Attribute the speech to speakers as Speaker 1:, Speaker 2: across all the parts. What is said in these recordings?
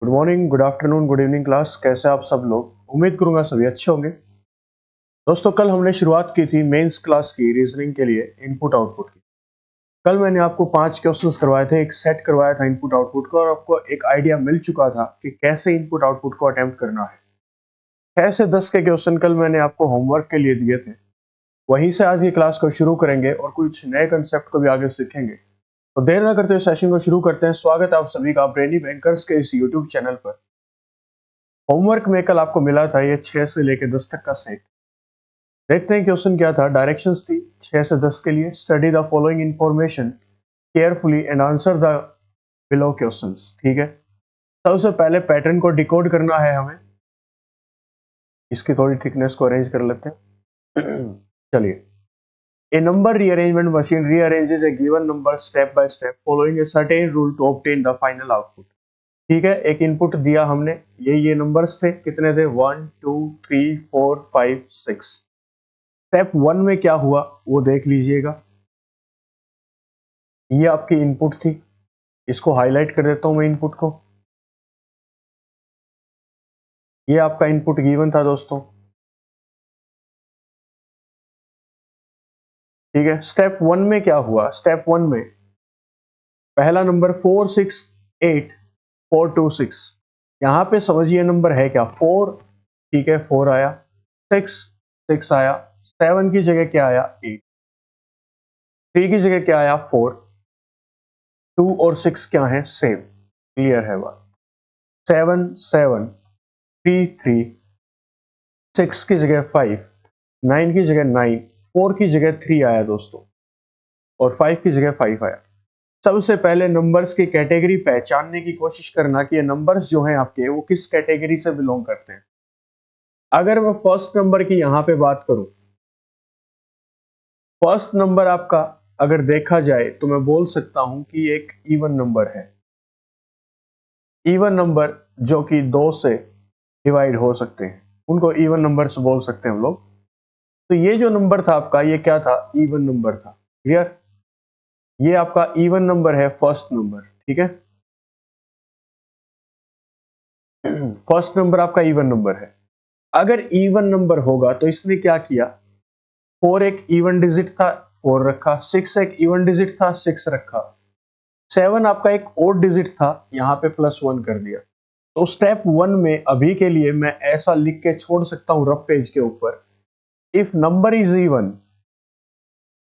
Speaker 1: Good morning, good afternoon, good evening class. कैसे आप सब लोग? उम्मीद करूंगा सभी अच्छे होंगे। दोस्तों, कल हमने शुरुआत की थी मेंस क्लास की रीजनिंग के लिए इनपुट आउटपुट की। कल मैंने आपको 5 क्वेश्चंस करवाए थे, एक सेट करवाया था इनपुट आउटपुट का, और आपको एक आइडिया मिल चुका था कि कैसे इनपुट आउटपुट को अटेम्प्ट करना है। 6 से 10 के क्वेश्चन कल मैंने आपको होमवर्क के लिए दिए थे। वहीं से आज ये क्लास को शुरू करेंगे और कुछ नए कंसेप्ट को भी आगे सीखेंगे। तो देर न करते हुए सेशन को शुरू करते हैं। स्वागत है आप सभी का ब्रेनी बैंकर्स के इस यूट्यूब चैनल पर। होमवर्क में कल आपको मिला था ये 6 से लेकर 10 तक का सेट। देखते हैं क्वेश्चन क्या था। डायरेक्शंस थी 6 से 10 के लिए। Study the following information carefully and answer the below questions. ठीक है, सबसे पहले पैटर्न को डिकोड करना है हमें। इसकी थोड़ी थिकनेस को अरेंज कर लेते हैं। चलिए, a number rearrangement machine rearranges a given number step by step following a certain rule to obtain the final output. ठीक है, एक इनपुट दिया हमने, ये नंबर्स थे। कितने थे? 1 2 3 4 5 6। स्टेप 1 में क्या हुआ वो देख लीजिएगा। ये आपकी इनपुट थी, इसको हाईलाइट कर देता हूं मैं इनपुट को। ये आपका इनपुट गिवन था दोस्तों। ठीक है, स्टेप 1 में क्या हुआ? स्टेप 1 में पहला नंबर 4 6 8 4 2 6। यहां पे समझिए नंबर है क्या? 4। ठीक है, 4 आया। 6 6 आया। 7 की जगह क्या आया? 8। 3 की जगह क्या आया? 4। 2 और 6 क्या है? सेम। क्लियर है बात? 7 7 3 3। 6 की जगह 5, 9 की जगह 9, 4 की जगह 3 आया दोस्तों, और 5 की जगह 5 आया। सबसे पहले नंबर्स की कैटेगरी पहचानने की कोशिश करना कि ये नंबर्स जो हैं आपके वो किस कैटेगरी से बिलोंग करते हैं। अगर मैं फर्स्ट नंबर की यहां पे बात करूं, फर्स्ट नंबर आपका अगर देखा जाए तो मैं बोल सकता हूं कि एक इवन नंबर है। इवन नंबर जो कि 2 से डिवाइड हो सकते हैं, उनको इवन नंबर्स बोल सकते हैं हम लोग। तो ये जो नंबर था आपका, ये क्या था? इवन नंबर था। क्लियर? ये आपका इवन नंबर है, फर्स्ट नंबर। ठीक है, फर्स्ट नंबर आपका इवन नंबर है। अगर इवन नंबर होगा तो इसने क्या किया? 4 एक इवन डिजिट था, 4 रखा। 6 एक इवन डिजिट था, 6 रखा। 7 आपका एक ओड डिजिट था, यहां पे +1 कर दिया। तो स्टेप 1 में अभी के लिए मैं ऐसा लिख के छोड़ सकता हूं रफ पेज के ऊपर, if number is even,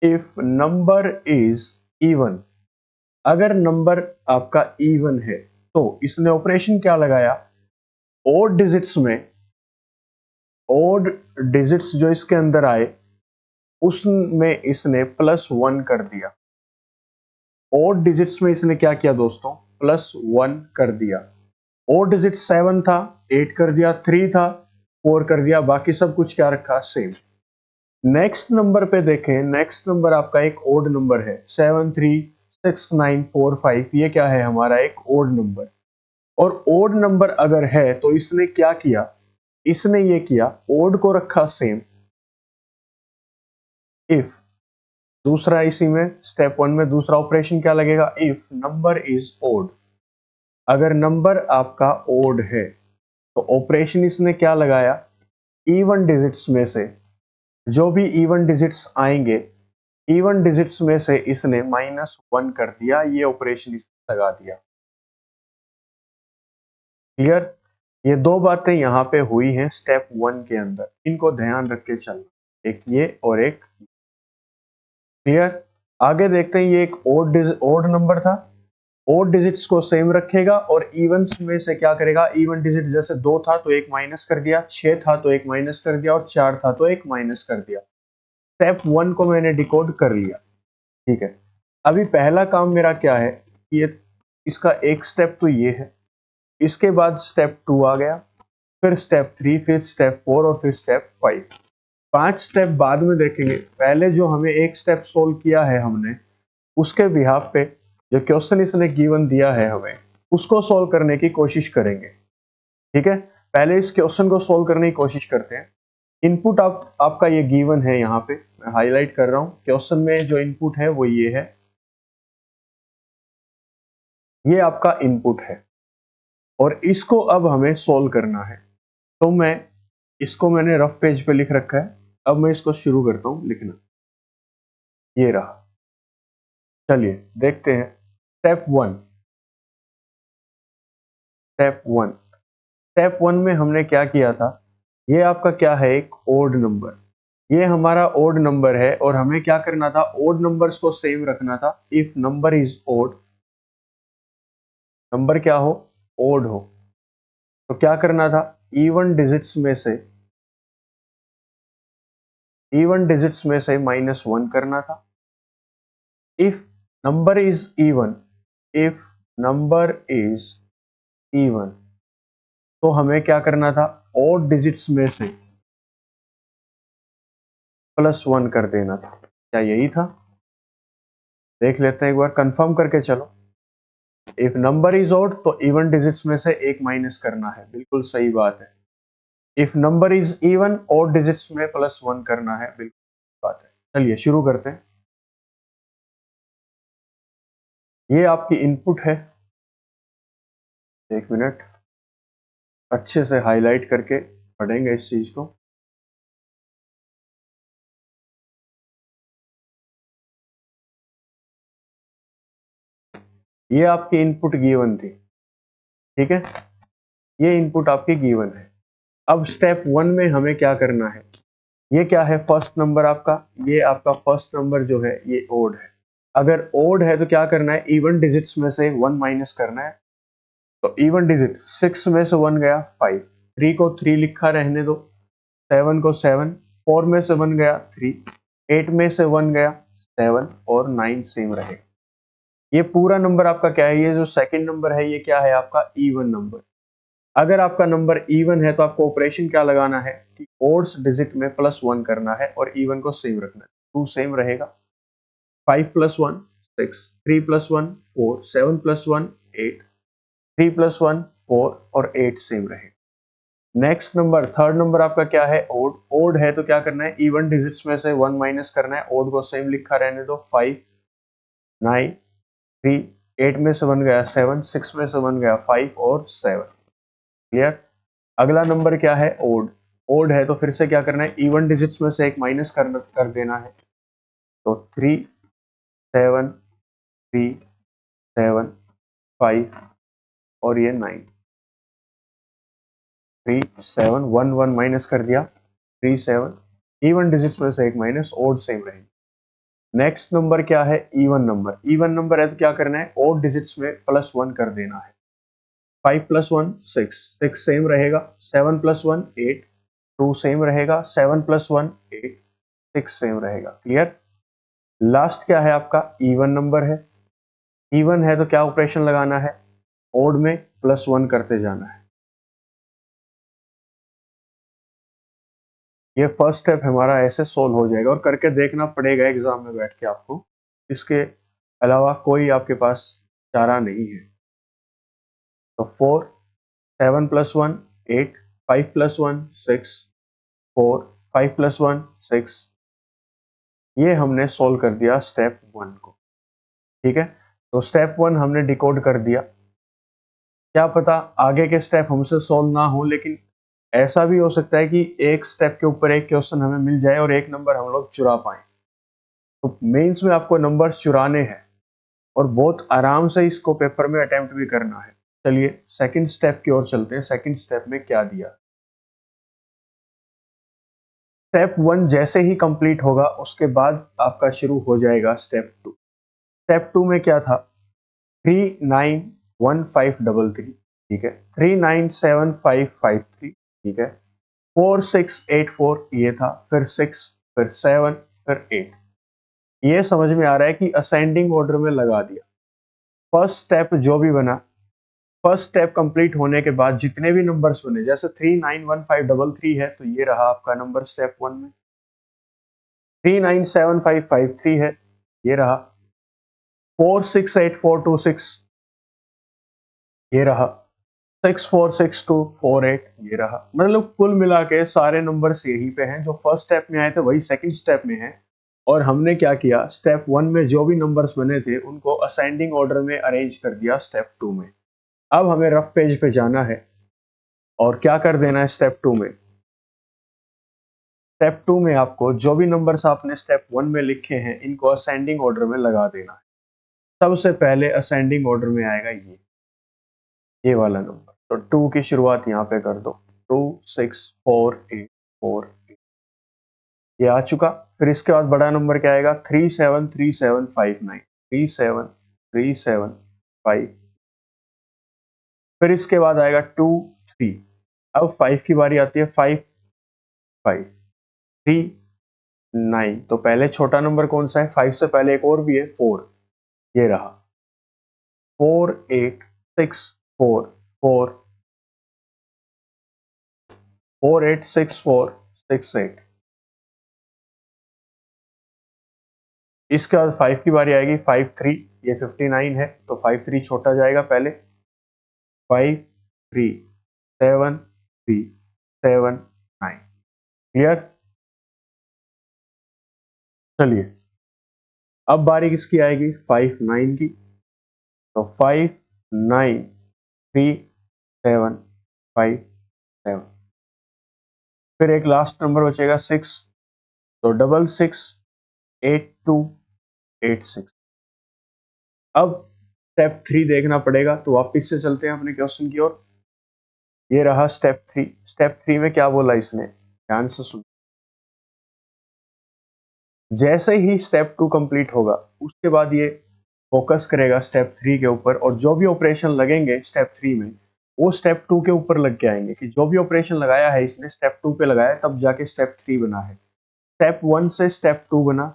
Speaker 1: if number is even, अगर नंबर आपका इवन है तो इसने ऑपरेशन क्या लगाया? ओड डिजिट्स में, ओड डिजिट्स जो इसके अंदर आए उसमें इसने +1 कर दिया। ओड डिजिट्स में इसने क्या किया दोस्तों? +1 कर दिया। ओड डिजिट 7 था, 8 कर दिया। 3 था, 4 कर दिया। बाकी सब कुछ क्या रखा? सेम। नेक्स्ट नंबर पे देखें, नेक्स्ट नंबर आपका एक ओड नंबर है, 7 3 6 9 4 5। ये क्या है? हमारा एक ओड नंबर। और ओड नंबर अगर है तो इसने क्या किया? इसने ये किया, ओड को रखा सेम। इफ दूसरा, इसी में स्टेप 1 में दूसरा ऑपरेशन क्या लगेगा? इफ नंबर इज ओड, अगर नंबर आपका ओड है तो ऑपरेशन इसने क्या लगाया? इवन डिजिट्स में से जो भी इवन डिजिट्स आएंगे, इवन डिजिट्स में से इसने -1 कर दिया। ये ऑपरेशन इसने लगा दिया। क्लियर? ये दो बातें यहां पे हुई हैं स्टेप 1 के अंदर, इनको ध्यान रख के चलना, एक ये और एक। क्लियर? आगे देखते हैं। ये एक ओड नंबर था, ओड डिजिट्स को सेम रखेगा और इवन्स में से क्या करेगा? इवन डिजिट जैसे 2 था तो एक माइनस कर दिया, 6 था तो एक माइनस कर दिया, और 4 था तो एक माइनस कर दिया। स्टेप 1 को मैंने डिकोड कर लिया। ठीक है, अभी पहला काम मेरा क्या है? ये इसका एक स्टेप तो ये है, इसके बाद स्टेप 2 आ गया, फिर स्टेप 3, फिर स्टेप 4 और फिर स्टेप 5। 5 स्टेप बाद में देखेंगे। पहले जो हमें एक स्टेप सोल्व किया है हमने, उसके बिहाफ पे जो क्वेश्चन इसने गिवन दिया है हमें, उसको सोल्व करने की कोशिश करेंगे। ठीक है, पहले इस क्वेश्चन को सोल्व करने की कोशिश करते हैं। इनपुट आपका ये गिवन है, यहाँ पे मैं हाईलाइट कर रहा हूं। क्वेश्चन में जो इनपुट है वो ये है, ये आपका इनपुट है। और इसको अब हमें सोल्व करना है। तो मैंने रफ पेज पे लिख रखा है। अब मैं इसको शुरू करता हूं लिखना। ये रहा। चलिए देखते हैं। Step one. स्टेप वन में हमने क्या किया था, ये आपका क्या है, एक ओड नंबर। ये हमारा ओड नंबर है और हमें क्या करना था, ओड नंबर्स को सेम रखना था। If number is odd, number क्या हो, ओड हो, तो क्या करना था, इवन डिजिट्स में से -1 करना था। If number is even, if number is even, तो हमें क्या करना था, ओड डिजिट्स में से +1 कर देना था। क्या यही था? देख लेते हैं एक बार, कंफर्म करके चलो। इफ नंबर इज ओड तो इवन डिजिट्स में से एक माइनस करना है, बिल्कुल सही बात है। If number is even, odd digits में +1 करना है, बिल्कुल सही बात है। चलिए शुरू करते हैं। ये आपकी इनपुट है। एक मिनट, अच्छे से हाईलाइट करके पढ़ेंगे इस चीज को। ये आपकी इनपुट गिवन थी, ठीक है, ये इनपुट आपकी गिवन है। अब स्टेप वन में हमें क्या करना है, ये क्या है, फर्स्ट नंबर आपका, ये आपका फर्स्ट नंबर जो है ये ओड है। अगर ओड है तो क्या करना है, इवन डिजिट्स में से 1 माइनस करना है। तो इवन डिजिट 6 में से 1 गया 5, 3 को 3 लिखा रहने दो, 7 को 7, 4 में से 1 गया 3, 8 में से 1 गया 7 और 9 सेम रहेगा। ये पूरा नंबर आपका क्या है, ये जो सेकंड नंबर है ये क्या है आपका, इवन नंबर। अगर आपका नंबर इवन है तो आपको ऑपरेशन क्या लगाना है कि ओड्स डिजिट में +1 करना है और इवन को सेम रखना है। 2 सेम रहेगा, 5 + 1 6, 3 + 1 4, 7 + 1 8, 3 + 1 4 और 8 सेम रहेगा। नेक्स्ट नंबर, थर्ड नंबर आपका क्या है, ओड। ओड है तो क्या करना है, इवन डिजिट्स में से 1 माइनस करना है, ओड को सेम लिखा रहने दो, 5 9 3, 8 में से 1 गया 7, 6 में से 1 गया 5 और 7। क्लियर? अगला नंबर क्या है, ओड। ओड है तो फिर से क्या करना है, इवन डिजिट्स में से एक माइनस कर देना है। तो 3 7 3 7 5 और ये 9, 3 7 1 1 माइनस कर दिया, 3 7, इवन डिजिट्स में से एक माइनस, ओड सेम रहेगी। नेक्स्ट नंबर क्या है, इवन नंबर। इवन नंबर है तो क्या करना है, ओड डिजिट्स में +1 कर देना है। 5 + 1 6, 6 सेम रहेगा, 7 + 1 8, 2 सेम रहेगा, 7 + 1 8, 6 सेम रहेगा। क्लियर? लास्ट क्या है आपका, इवन नंबर है। इवन है तो क्या ऑपरेशन लगाना है, ओड में +1 करते जाना है। ये फर्स्ट स्टेप हमारा ऐसे सोल्व हो जाएगा और करके देखना पड़ेगा एग्जाम में बैठ के आपको, इसके अलावा कोई आपके पास चारा नहीं है। तो 4 7 + 1 8, 5 + 1 6, 4 5 + 1 6, ये हमने सोल्व कर दिया स्टेप 1 को। ठीक है, तो स्टेप 1 हमने डिकोड कर दिया। क्या पता आगे के स्टेप हमसे सोल्व ना हो, लेकिन ऐसा भी हो सकता है कि एक स्टेप के ऊपर एक क्वेश्चन हमें मिल जाए और एक नंबर हम लोग चुरा पाए। तो मेंस में आपको नंबर्स चुराने हैं और बहुत आराम से इसको पेपर में अटेम्प्ट भी करना है। चलिए सेकंड स्टेप की ओर चलते हैं। सेकंड स्टेप में क्या दिया, स्टेप 1 जैसे ही कंप्लीट होगा उसके बाद आपका शुरू हो जाएगा स्टेप 2। स्टेप 2 में क्या था, 391533, ठीक है, 397553, ठीक है, 4684 ये था, फिर 6, फिर 7, फिर 8। ये समझ में आ रहा है कि असेंडिंग ऑर्डर में लगा दिया। फर्स्ट स्टेप जो भी बना, फर्स्ट स्टेप कंप्लीट होने के बाद जितने भी नंबर्स बने, जैसे 391533 है तो ये रहा आपका नंबर स्टेप 1 में, 397553 है ये रहा, 468426 ये रहा, 646248 ये रहा। मतलब कुल मिला के सारे नंबर्स यहीं पे हैं, जो फर्स्ट स्टेप में आए थे वही सेकंड स्टेप में है। और हमने क्या किया, स्टेप 1 में जो भी नंबर्स बने थे उनको असेंडिंग ऑर्डर में अरेंज कर दिया स्टेप 2 में। अब हमें रफ पेज पे जाना है और क्या कर देना है स्टेप 2 में। स्टेप 2 में आपको जो भी नंबर्स आपने स्टेप 1 में लिखे हैं इनको असेंडिंग ऑर्डर में लगा देना है। सबसे पहले असेंडिंग ऑर्डर में आएगा ये वाला नंबर, तो 2 की शुरुआत यहाँ पे कर दो। 2 6 4 8 4 8 ये आ चुका। फिर इसके बाद बड़ा नंबर क्या आएगा 3 7 3 7 5 9 3 7 3 7 5। फिर इसके बाद आएगा 2 3। अब 5 की बारी आती है 5 5 3 9। तो पहले छोटा नंबर कौन सा है 5 से पहले एक और भी है 4, ये रहा 4 8 6 4 4 4 8 6 4 6 8। इसके बाद 5 की बारी आएगी 5 3। ये 59 है तो 5 3 छोटा जाएगा पहले 5 3 7 3 7 9। क्लियर। चलिए अब बारी किसकी आएगी 5 9 की, तो 5 9 3 7 5 7। फिर एक लास्ट नंबर बचेगा 6, तो 6 8 2 8 6। अब स्टेप 3 देखना पड़ेगा, तो वापिस से चलते हैं अपने क्वेश्चन की ओर। ये रहा स्टेप 3। स्टेप 3 में क्या बोला इसने, ध्यान से सुन। जैसे ही स्टेप 2 कंप्लीट होगा उसके बाद ये फोकस करेगा स्टेप 3 के ऊपर, और जो भी ऑपरेशन लगेंगे स्टेप 3 में वो स्टेप 2 के ऊपर लग के आएंगे, कि जो भी ऑपरेशन लगाया है इसने स्टेप 2 पे लगाया तब जाके स्टेप 3 बना है। स्टेप 1 से स्टेप 2 बना,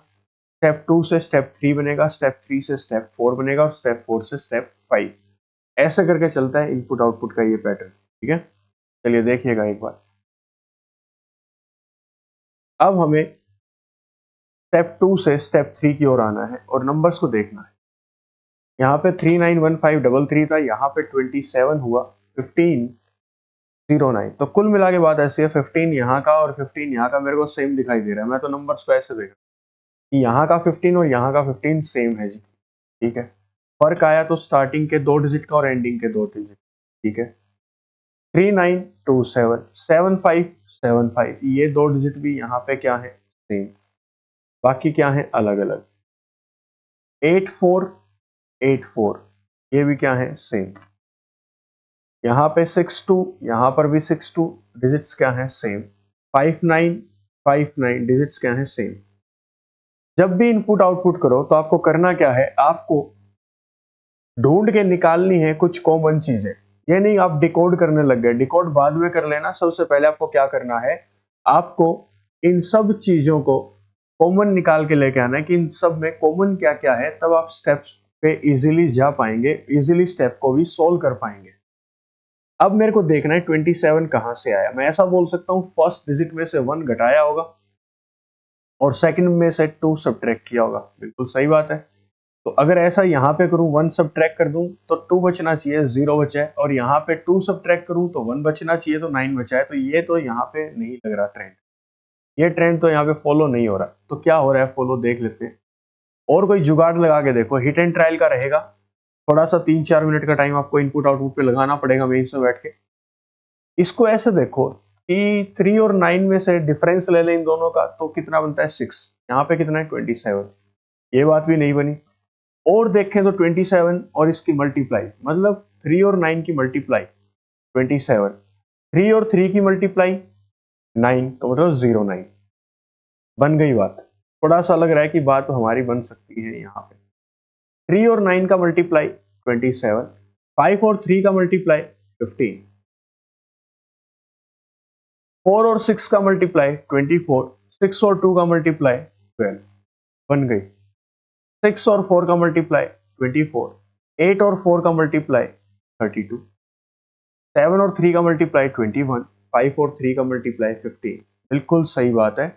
Speaker 1: स्टेप 2 से स्टेप 3 बनेगा, स्टेप 3 से स्टेप 4 बनेगा और स्टेप 4 से स्टेप 5। ऐसे करके चलता है इनपुट आउटपुट का ये पैटर्न। ठीक है, चलिए देखिएगा एक बार। अब हमें स्टेप 2 से स्टेप 3 की ओर आना है और नंबर्स को देखना है। यहाँ पे 391533 था, यहाँ पे 27 हुआ, 1509। तो कुल मिला के बात ऐसी है 15 यहाँ का और 15 यहाँ का मेरे को सेम दिखाई दे रहा है। मैं तो नंबर्स को ऐसे देख रहा हूँ कि यहाँ का 15 और यहाँ का 15 सेम है जी। ठीक है, फर्क आया तो स्टार्टिंग के 2 डिजिट का और एंडिंग के 2 डिजिट। ठीक है, 3927 7575 ये 2 डिजिट भी यहाँ पे क्या है सेम, बाकी क्या है अलग अलग। 8484 ये भी क्या है सेम। यहाँ पे 62, यहाँ पर भी 62 डिजिट्स क्या है सेम। 5959 डिजिट्स क्या है सेम। जब भी इनपुट आउटपुट करो तो आपको करना क्या है, आपको ढूंढ के निकालनी है कुछ कॉमन चीजें। ये नहीं आप डिकोड करने लग गए, डिकोड बाद में कर लेना। सबसे पहले आपको क्या करना है, आपको इन सब चीजों को कॉमन निकाल के लेके आना है कि इन सब में कॉमन क्या क्या है, तब आप स्टेप्स पे इजीली जा पाएंगे, इजीली स्टेप को भी सोल्व कर पाएंगे। अब मेरे को देखना है 27 कहां से आया। मैं ऐसा बोल सकता हूं फर्स्ट डिजिट में से 1 घटाया होगा और सेकंड में से 2 सब्ट्रैक्ट किया होगा। बिल्कुल सही बात है। तो अगर ऐसा यहाँ पे करूं 1 सब्ट्रैक्ट कर दूं तो 2 बचना चाहिए, 0 बचा है, और यहाँ पे 2 सब्ट्रैक्ट करूं तो 1 बचना चाहिए तो 9 बचा है। तो ये तो यहाँ पे नहीं लग रहा ट्रेंड, ये ट्रेंड तो यहाँ पे फॉलो नहीं हो रहा। तो क्या हो रहा है फॉलो देख लेते हैं, और कोई जुगाड़ लगा के देखो। हिट एंड ट्रायल का रहेगा, थोड़ा सा 3-4 मिनट का टाइम आपको इनपुट आउटपुट पे लगाना पड़ेगा मेंस में बैठ के। इसको ऐसे देखो कि 3 और 9 में से डिफरेंस ले लें इन दोनों का तो कितना बनता है 6, यहाँ पे कितना है 27। ये बात भी नहीं बनी। और देखें तो 27 और इसकी मल्टीप्लाई, मतलब 3 और 9 की मल्टीप्लाई 27, 3 और 3 की मल्टीप्लाई 9, तो मतलब 09। बन गई बात। थोड़ा सा लग रहा है कि बात तो हमारी बन सकती है यहाँ पे। 3 और 9 का मल्टीप्लाई 27, 5 और 3 का मल्टीप्लाई 15, 4 और 6 का मल्टीप्लाई 24, 6 और 2 का मल्टीप्लाई 12। बन गई। 6 और 4 का मल्टीप्लाई 24, 8 और 4 का मल्टीप्लाई 32, 7 और 3 का मल्टीप्लाई 21, 5 और 3 का मल्टीप्लाई 15। बिल्कुल सही बात है।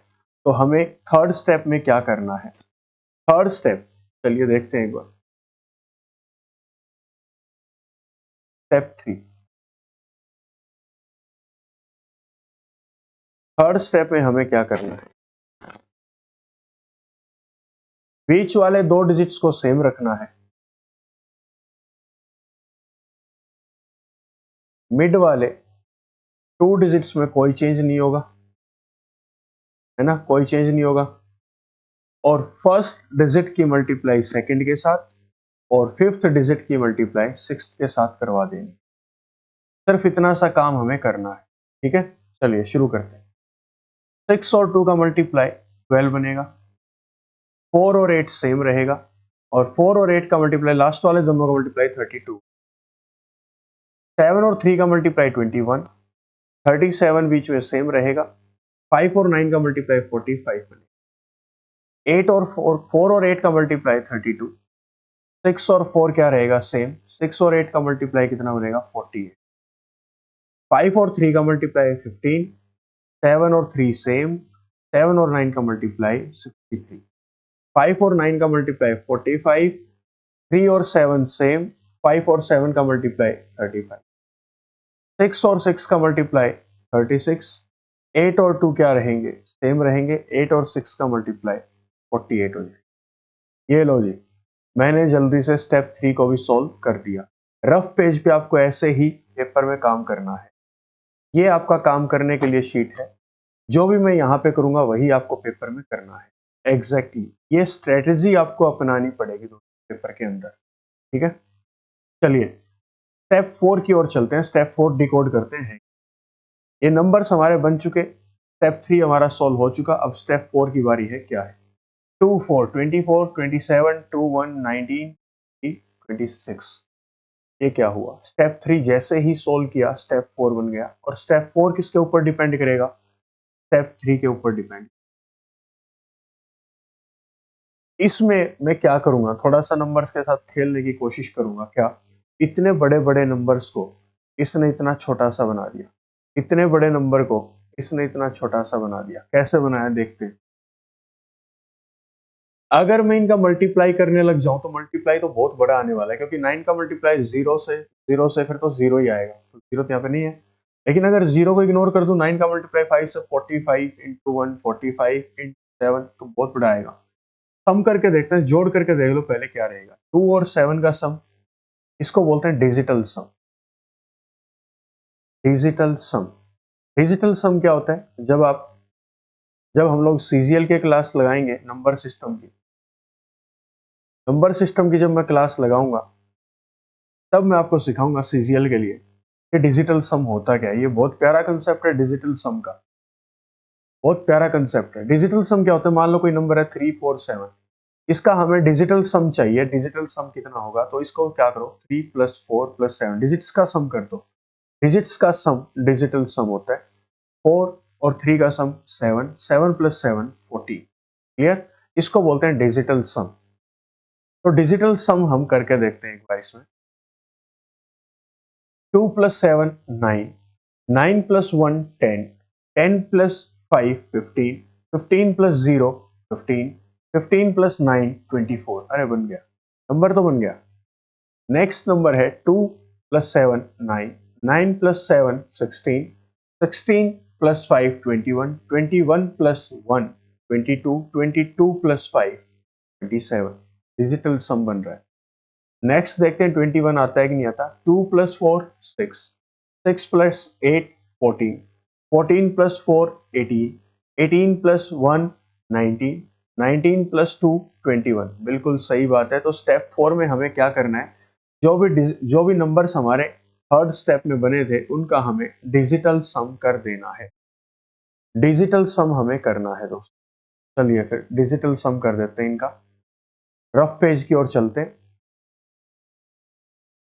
Speaker 1: तो हमें थर्ड स्टेप में क्या करना है, थर्ड स्टेप चलिए देखते हैं एक बार। स्टेप 3, थर्ड स्टेप में हमें क्या करना है, बीच वाले 2 डिजिट्स को सेम रखना है। मिड वाले 2 डिजिट्स में कोई चेंज नहीं होगा, है ना, कोई चेंज नहीं होगा। और फर्स्ट डिजिट की मल्टीप्लाई सेकंड के साथ और फिफ्थ डिजिट की मल्टीप्लाई सिक्स्थ के साथ करवा देंगे। सिर्फ इतना सा काम हमें करना है, ठीक है। चलिए शुरू करते हैं। 6 और 2 का मल्टीप्लाई 12 बनेगा, 4 और 8 सेम रहेगा, और 4 और 8 का मल्टीप्लाई लास्ट वाले दोनों का मल्टीप्लाई 32, 7 और 3 का मल्टीप्लाई 21, 37 बीच में सेम रहेगा, 5 और 9 का मल्टीप्लाई 45 बनेगा, 8 और 4 और 8 का मल्टीप्लाई 32, 6 और 4 क्या रहेगा सेम, 6 और 8 का मल्टीप्लाई कितना बनेगा 48, 5 और 3 का मल्टीप्लाई 15, 7 और 3 सेम, 7 और 9 का मल्टीप्लाई 63, 5 और 9 का मल्टीप्लाई 45, 3 और 7 सेम, 5 और 7 का मल्टीप्लाई 35, 6 और 6 का मल्टीप्लाई 36, 8 और 2 क्या रहेंगे सेम रहेंगे, 8 और 6 का मल्टीप्लाई 48 हो जाएगा। ये लो जी, मैंने जल्दी से स्टेप 3 को भी सॉल्व कर दिया। रफ पेज पे आपको ऐसे ही पेपर में काम करना है। ये आपका काम करने के लिए शीट है, जो भी मैं यहाँ पे करूंगा वही आपको पेपर में करना है। एग्जैक्टली ये स्ट्रेटेजी आपको अपनानी पड़ेगी दोस्तों पेपर के अंदर, ठीक है। चलिए स्टेप 4 की ओर चलते हैं। स्टेप 4 डिकोड करते हैं। ये नंबर्स हमारे बन चुके, स्टेप 3 हमारा सॉल्व हो चुका। अब स्टेप 4 की बारी है। क्या है, 2 4 24 27 2 1 19 26। ये क्या हुआ, स्टेप 3 जैसे ही सोल्व किया स्टेप 4 बन गया। और स्टेप 4 किसके ऊपर डिपेंड करेगा, स्टेप 3 के ऊपर डिपेंड। इसमें मैं क्या करूंगा, थोड़ा सा नंबर्स के साथ खेलने की कोशिश करूंगा। क्या, इतने बड़े बड़े नंबर्स को इसने इतना छोटा सा बना दिया, इतने बड़े नंबर को इसने इतना छोटा सा बना दिया। कैसे बनाया देखते हैं। अगर मैं इनका मल्टीप्लाई करने लग जाऊं तो मल्टीप्लाई तो बहुत बड़ा आने वाला है, क्योंकि 9 का मल्टीप्लाई जीरो से फिर तो जीरो ही आएगा, तो जीरो तो यहाँ पे नहीं है। लेकिन अगर जीरो को इग्नोर कर दूं, 9 का मल्टीप्लाई 5 से 45 इंटू 1 45 इंटू 7 तो बहुत बड़ा आएगा। सम करके देखते हैं, जोड़ करके देख लो पहले क्या रहेगा। 2 और 7 का सम, इसको बोलते हैं डिजिटल सम। डिजिटल सम, डिजिटल सम क्या होता है, जब हम लोग सीजीएल के क्लास लगाएंगे, नंबर सिस्टम की जब मैं क्लास लगाऊंगा तब मैं आपको सिखाऊंगा सीजीएल के लिए कि डिजिटल सम होता क्या है। ये बहुत प्यारा कंसेप्ट है डिजिटल सम का, बहुत प्यारा कंसेप्ट है। डिजिटल सम क्या होता है, मान लो कोई नंबर है 347, इसका हमें डिजिटल सम चाहिए। डिजिटल सम कितना होगा, तो इसको क्या करो, 3 + 4 + 7 डिजिट्स का सम कर दो। डिजिट्स का सम डिजिटल सम होता है। 4 और 3 का सम 7, 7 + 7 14। क्लियर, इसको बोलते हैं डिजिटल सम। तो डिजिटल सम हम करके देखते हैं एक बार इसमें। 2 + 7 9, 9 + 1 10, 10 + 5 15, 15 + 0 15, 15 + 9 24। अरे बन गया, नंबर तो बन गया। नेक्स्ट नंबर है 2 + 7 9, 9 + 7 16, 16 + 5 21, 21 + 1 22, 22 + 5 27। डिजिटल सम बन रहा है। नेक्स्ट देखते हैं 21 आता है कि नहीं आता। 2 + 4 6, 6 + 8 14, 14 + 4 18, 18 + 1 19, 19 + 2 21। बिल्कुल सही बात है। तो स्टेप 4 में हमें क्या करना है, जो भी नंबर्स हमारे थर्ड स्टेप में बने थे उनका हमें डिजिटल सम कर देना है। डिजिटल सम हमें करना है दोस्तों। चलिए फिर डिजिटल सम कर देते हैं इनका। रफ पेज की ओर चलते हैं।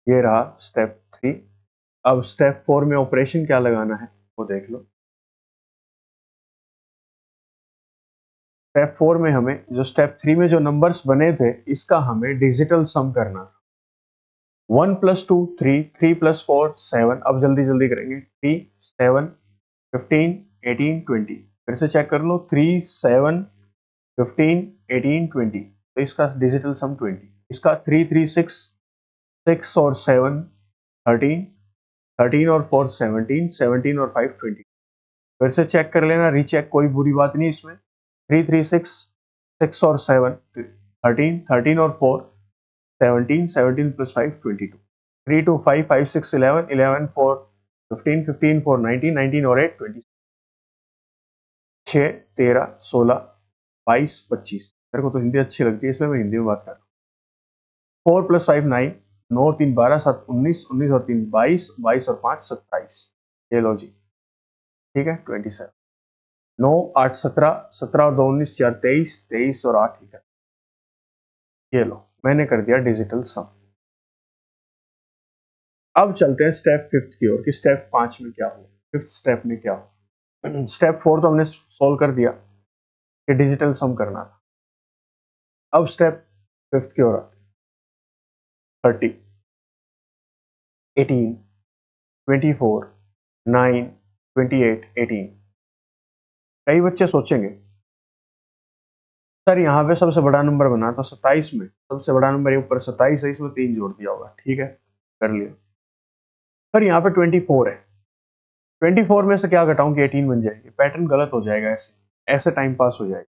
Speaker 1: ये रहा स्टेप 3। अब स्टेप 4 में ऑपरेशन क्या लगाना है वो देख लो। स्टेप 4 में हमें जो स्टेप 3 में जो नंबर्स बने थे इसका हमें डिजिटल सम करना था। 1 + 2 3, 3 + 4 7। अब जल्दी जल्दी करेंगे। 3 7 15 18 20। फिर से चेक कर लो। 3 7 15 18 20। तो इसका डिजिटल सम 20। इसका 3 3 6, 6 और 7 13, 13 और 4 17, 17 और 5 20। फिर से चेक कर लेना, रीचेक, कोई बुरी बात नहीं इसमें। 3 3 6, 6 और 7 13, 13 और 4 17, 17 + 5 22, 3 2 5 5 6 11, 11 4 15 15 4 19 19 और 8 20 6 13 16 22 25। मेरे को तो हिंदी अच्छी लगती है इसलिए मैं हिंदी में बात कर रहा हूँ। 4 + 5 9, 9 और 3 12 7 19 19 और 3 22 22 और 5 27। ये लो जी, ठीक है 27। 9 8 17 17 और 2 19 4 23 23 और 8 ठीक है। ये लो मैंने कर दिया डिजिटल सम। अब चलते हैं स्टेप फिफ्थ की ओर कि स्टेप 5 में क्या हुआ, फिफ्थ स्टेप में क्या हुआ। स्टेप 4 तो हमने सोल्व कर दिया कि डिजिटल सम करना था। अब स्टेप फिफ्थ की ओर आते हैं। 30 18 24 9 28 18। कई बच्चे सोचेंगे सर यहाँ पे सबसे बड़ा नंबर बना तो 27 में सबसे बड़ा नंबर ऊपर 27 है, इसमें 3 जोड़ दिया होगा, ठीक है कर लिया। पर यहाँ पे 24 है, 24 में से क्या घटाऊं कि 18 बन जाएगी, पैटर्न गलत हो जाएगा, ऐसे ऐसे टाइम पास हो जाएगा।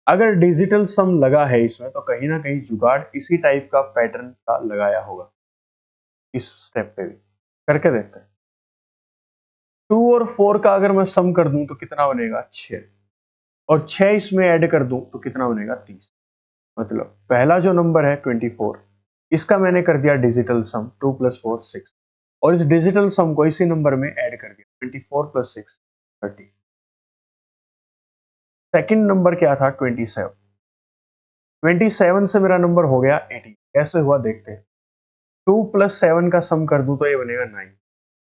Speaker 1: अगर डिजिटल सम लगा है इसमें तो कहीं ना कहीं जुगाड़ इसी टाइप का पैटर्न का लगाया होगा। इस स्टेप पे भी करके देखते हैं। 2 और 4 का अगर मैं सम कर दूं तो कितना बनेगा 6, और 6 इसमें ऐड कर दूं तो कितना बनेगा 30। मतलब पहला जो नंबर है 24, इसका मैंने कर दिया डिजिटल सम 2 + 4 6, और इस डिजिटल सम को इसी नंबर में ऐड कर दिया 24 + 6 30। सेकंड नंबर क्या था 27, 27 से मेरा नंबर हो गया 18। कैसे हुआ देखते हैं। 2 + 7 का सम कर दूं तो ये बनेगा 9,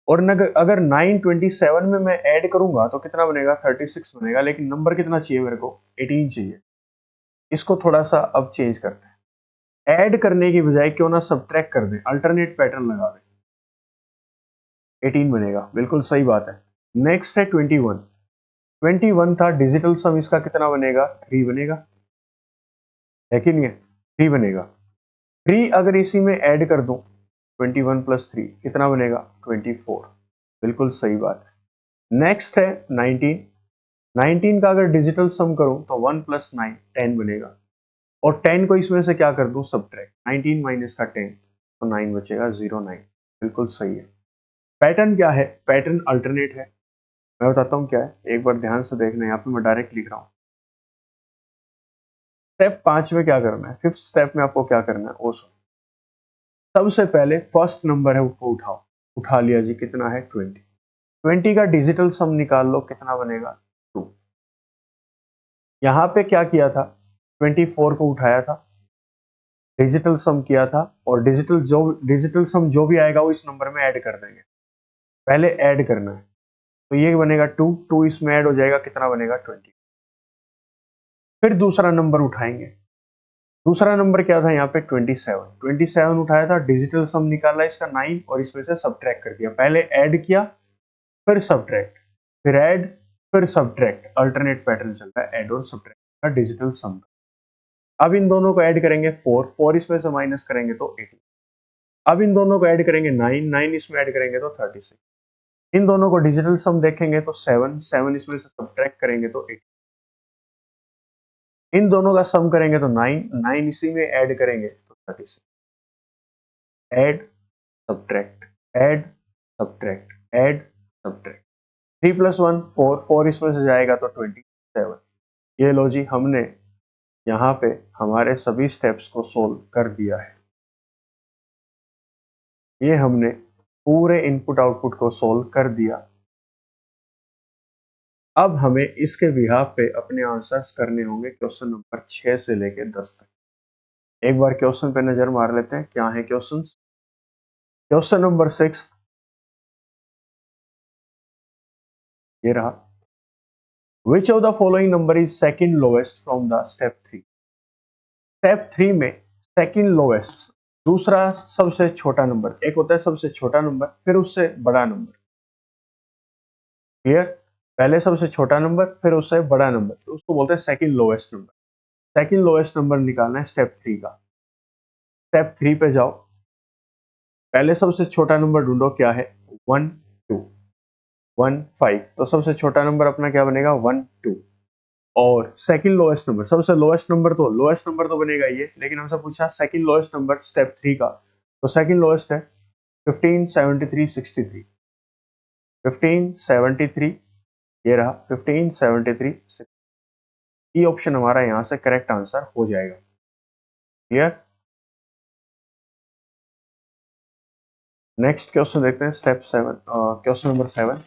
Speaker 1: और अगर 9 27 में मैं ऐड करूंगा तो कितना बनेगा 36 बनेगा, लेकिन नंबर कितना चाहिए मेरे को 18 चाहिए। इसको थोड़ा सा अब चेंज करते हैं, ऐड करने की बजाय क्यों ना सब्ट्रैक्ट कर दें, अल्टरनेट पैटर्न लगा दें, 18 बनेगा, बिल्कुल सही बात है। नेक्स्ट है 21, 21 था डिजिटल सम, इसका कितना बनेगा 3 बनेगा, है कि नहीं है 3 बनेगा। 3 अगर इसी में ऐड कर दूं 21 + 3 कितना बनेगा 24, बिल्कुल सही बात है। नेक्स्ट है 19, 19 का अगर डिजिटल सम करूं तो 1 + 9 10 बनेगा, और 10 को इसमें से क्या कर दूं सब्ट्रैक्ट, 19 माइनस का 10 तो 9 बचेगा 0 9, बिल्कुल सही है। पैटर्न क्या है, पैटर्न अल्टरनेट है। मैं बताता हूँ क्या है, एक बार ध्यान से देखना, यहाँ पे मैं डायरेक्ट लिख रहा हूँ। स्टेप 5 में क्या करना है, फिफ्थ स्टेप में आपको क्या करना है वो सुनो। सबसे पहले फर्स्ट नंबर है उसको उठाओ, उठा लिया जी, कितना है 20, 20 का डिजिटल सम निकाल लो कितना बनेगा 2। यहाँ पे क्या किया था 24 को उठाया था, डिजिटल सम किया था, और डिजिटल सम जो भी आएगा वो इस नंबर में ऐड कर देंगे। पहले ऐड करना है तो ये बनेगा 2, 2 इसमें ऐड हो जाएगा कितना बनेगा 20। फिर दूसरा नंबर उठाएंगे, दूसरा नंबर क्या था यहाँ पे 27, 27 उठाया था, डिजिटल सम निकाला इसका 9 और इसमें से सब्ट्रैक्ट कर दिया। पहले ऐड किया फिर सब्ट्रैक्ट, फिर ऐड फिर सब्ट्रैक्ट, अल्टरनेट पैटर्न चलता है ऐड और सब्ट्रैक्ट का डिजिटल सम। अब इन दोनों को ऐड करेंगे 4, 4 इसमें से माइनस करेंगे तो 18। अब इन दोनों को ऐड करेंगे 9, 9 इसमें ऐड करेंगे तो 36। इन दोनों को डिजिटल सम देखेंगे तो 7, 7 इसमें से सब्ट्रैक्ट करेंगे तो 8। इन दोनों का सम करेंगे तो 9, 9 इसी में ऐड करेंगे तो 36। Add subtract, add subtract, add subtract, 3 + 1 4, 4 इसमें से जाएगा तो 27। ये लो जी, हमने यहाँ पे हमारे सभी स्टेप्स को सोल्व कर दिया है। ये हमने पूरे इनपुट आउटपुट को सोल्व कर दिया। अब हमें इसके बिहाफ पे अपने आंसर्स करने होंगे क्वेश्चन नंबर 6 से लेके 10 तक। एक बार क्वेश्चन पे नजर मार लेते हैं क्या है क्वेश्चन। क्वेश्चन नंबर 6 ये रहा, which of the following number is second lowest from the step 3। Step 3 में सेकंड लोएस्ट, दूसरा सबसे छोटा नंबर, एक होता है सबसे छोटा नंबर फिर उससे बड़ा नंबर, क्लियर, पहले सबसे छोटा नंबर फिर उससे बड़ा नंबर, तो उसको बोलते हैं second lowest number. Second lowest number निकालना है स्टेप 3 का। स्टेप 3 पे जाओ, पहले सबसे छोटा नंबर ढूंढो, क्या है 1 2 1 5, तो सबसे छोटा नंबर अपना क्या बनेगा 1 2, और सेकंड लोएस्ट नंबर, सबसे लोएस्ट नंबर तो बनेगा ये, लेकिन हमसे पूछा सेकंड लोएस्ट नंबर स्टेप 3 का, तो सेकंड लोएस्ट है 15 73 63, 1573, ये रहा 1573। ई ऑप्शन हमारा यहां से करेक्ट आंसर हो जाएगा। क्लियर। नेक्स्ट क्वेश्चन देखते हैं, step 7, question number 7।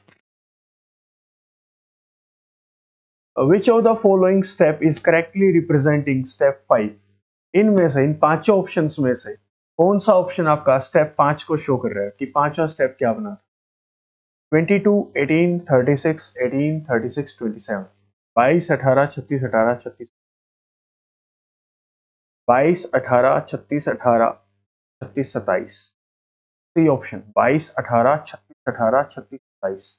Speaker 1: Which of the following step is correctly representing step 5? इनमें से, इन पांचों ऑप्शंस में से कौन सा ऑप्शन आपका स्टेप 5 को शो कर रहा है कि पांचवा स्टेप क्या बना? 22, 18, 36, 18, 36, 27। 22, 18, 36, 18, 36, 22, 18, 36, 18, 36, 27। C option 22, 18, 36, 18, 36, 27।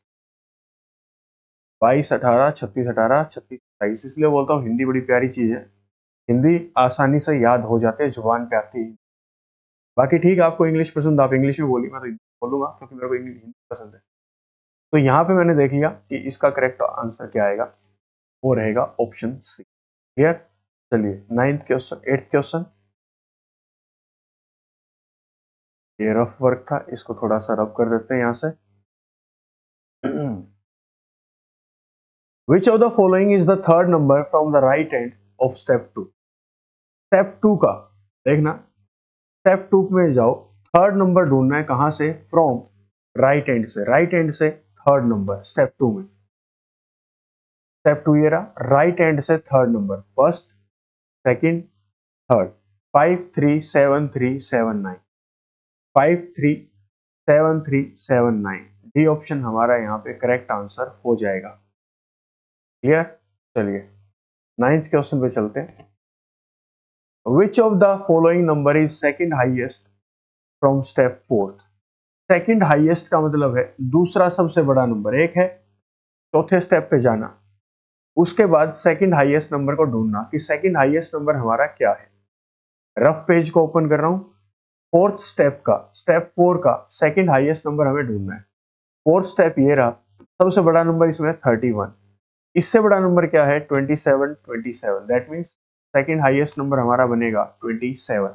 Speaker 1: 22, 18, 36, 18, 36, 27। इसलिए बोलता हूँ हिंदी बड़ी प्यारी चीज है, हिंदी आसानी से याद हो जाते हैं, जुबान पे आती है। बाकी ठीक है, आपको इंग्लिश पसंद, आप इंग्लिश में बोलिए, मैं तो बोलूंगा क्योंकि मेरे को इंग्लिश हिंदी पसंद है। तो यहाँ पे मैंने देख लिया कि इसका करेक्ट आंसर क्या आएगा, वो रहेगा ऑप्शन सी। क्लियर। चलिए नाइन्थ क्वेश्चन, 8th क्वेश्चन। ये रफ वर्क था, इसको थोड़ा सा रफ कर देते हैं यहां से। Which of the following is the third number from the right end of step 2? Step 2 का देखना, स्टेप 2 में जाओ, थर्ड नंबर ढूंढना है, कहां से? फ्रॉम राइट एंड से, राइट एंड से थर्ड नंबर स्टेप 2 में। स्टेप 2 ये रहा, राइट एंड से third number, first, second, third. 537379, 537379, D option हमारा यहाँ पे करेक्ट आंसर हो जाएगा। क्लियर। चलिए नाइन्थ क्वेश्चन पे चलते हैं। Which of the following number is second highest from step 4? Second highest का मतलब है दूसरा सबसे बड़ा नंबर, एक है, चौथे स्टेप पे जाना, उसके बाद सेकंड हाईएस्ट नंबर को ढूंढना कि सेकंड हाईएस्ट नंबर हमारा क्या है। रफ पेज को ओपन कर रहा हूं, फोर्थ स्टेप का, स्टेप 4 का सेकंड हाईएस्ट नंबर हमें ढूंढना है। फोर्थ स्टेप ये रहा, सबसे बड़ा नंबर इसमें 31, इससे बड़ा नंबर क्या है? 27, 27। That means second highest number हमारा बनेगा 27।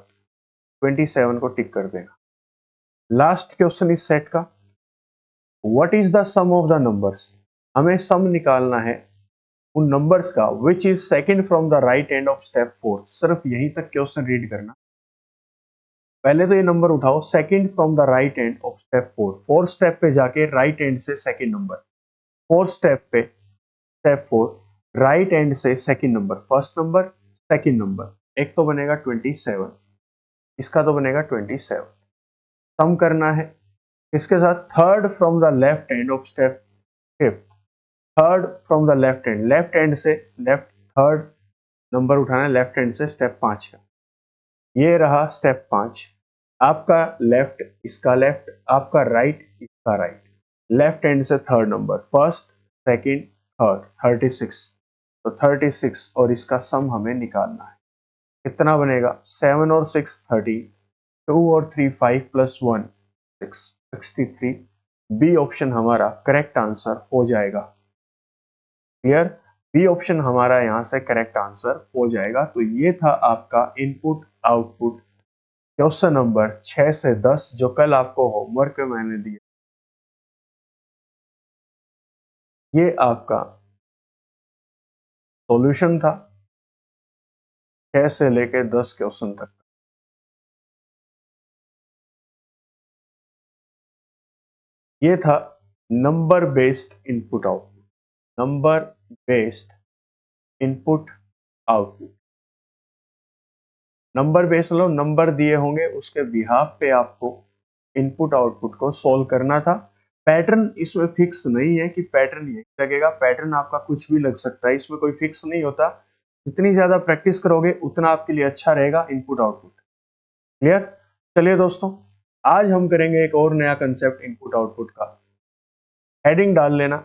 Speaker 1: 27 को टिक कर देना। लास्ट क्वेश्चन इस सेट का, what is the sum of the numbers? हमें सम निकालना है उन नंबर्स का which is second from the right end of step 4। सिर्फ यहीं तक क्वेश्चन रीड करना। पहले तो ये नंबर उठाओ, second from the right end of step 4, fourth step पे जाके राइट एंड से सेकंड नंबर, फोर्थ स्टेप पे स्टेप 4 राइट एंड से second number, first number, second number, एक तो बनेगा 27, इसका तो बनेगा 27। सम करना है इसके साथ third from the left and of step 5, third from the left hand से लेफ्ट, थर्ड नंबर उठाना है लेफ्ट हैंड से स्टेप 5 का। ये रहा स्टेप 5, आपका लेफ्ट, इसका लेफ्ट, आपका राइट, इसका राइट। लेफ्ट हैंड से third number, first, second, third, 36। तो 36 और इसका सम हमें निकालना है, कितना बनेगा? 7 और 6 30, 2 और 3 5 प्लस 1 6, 63। बी ऑप्शन हमारा करेक्ट आंसर हो जाएगा। क्लियर। बी ऑप्शन हमारा यहां से करेक्ट आंसर हो जाएगा। तो ये था आपका इनपुट आउटपुट क्वेश्चन नंबर 6 से 10 जो कल आपको होमवर्क में मैंने दिया। ये आपका सॉल्यूशन था 6 से लेकर 10 क्वेश्चन तक। ये था number based input output, number based input output. Number based मतलब नंबर दिए होंगे, उसके बिहाफ पे आपको इनपुट आउटपुट को सॉल्व करना था। पैटर्न इसमें फिक्स नहीं है कि पैटर्न यही लगेगा, पैटर्न आपका कुछ भी लग सकता है, इसमें कोई फिक्स नहीं होता। जितनी ज्यादा प्रैक्टिस करोगे उतना आपके लिए अच्छा रहेगा इनपुट आउटपुट। क्लियर। चलिए दोस्तों, आज हम करेंगे एक और नया कंसेप्ट इनपुट आउटपुट का। हेडिंग डाल लेना,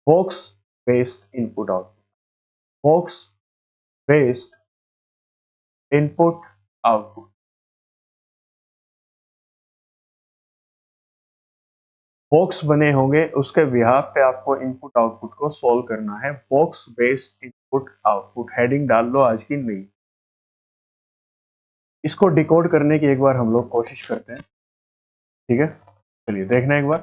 Speaker 1: box based input output, box based input output. Box बने होंगे, उसके बिहाफ पे आपको इनपुट आउटपुट को सॉल्व करना है। Box based input output, heading डाल लो आज की नहीं। इसको डिकोड करने की एक बार हम लोग कोशिश करते हैं। ठीक है, चलिए देखना एक बार।